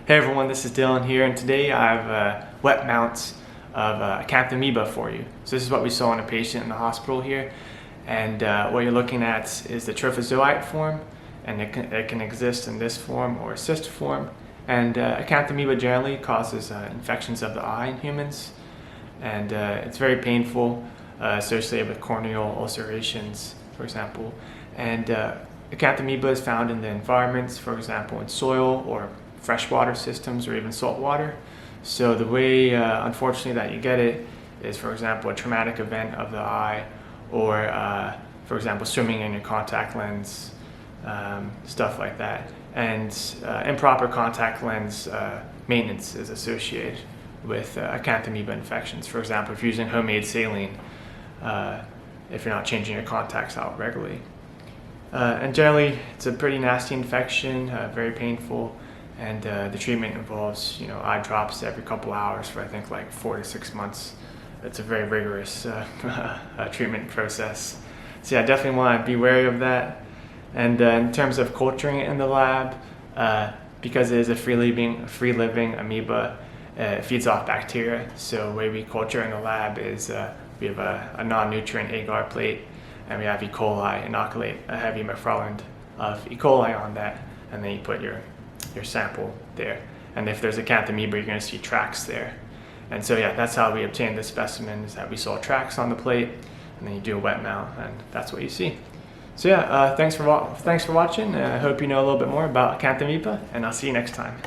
Hey everyone, this is Dylan here, and today I have wet mounts of Acanthamoeba for you. So this is what we saw in a patient in the hospital here, and what you're looking at is the trophozoite form, and it can exist in this form or cyst form. And Acanthamoeba generally causes infections of the eye in humans, and it's very painful, associated with corneal ulcerations, for example. And Acanthamoeba is found in the environments, for example, in soil or freshwater systems or even salt water. So the way, unfortunately, that you get it is, for example, a traumatic event of the eye, or, for example, swimming in your contact lens, stuff like that. And improper contact lens maintenance is associated with Acanthamoeba infections. For example, if you're using homemade saline, if you're not changing your contacts out regularly. And generally, it's a pretty nasty infection, very painful. And the treatment involves, eye drops every couple hours for I think like 4 to 6 months. It's a very rigorous treatment process. So yeah, definitely want to be wary of that. And in terms of culturing it in the lab, because it is a free-living amoeba, it feeds off bacteria. So the way we culture in the lab is we have a non-nutrient agar plate, and we have E. coli, inoculate a heavy MacFarland of E. coli on that, and then you put your sample there. And if there's Acanthamoeba, you're going to see tracks there. And so yeah, that's how we obtained this specimen, is that we saw tracks on the plate, and then you do a wet mount, and that's what you see. So yeah, thanks for watching. I hope you know a little bit more about Acanthamoeba, and I'll see you next time.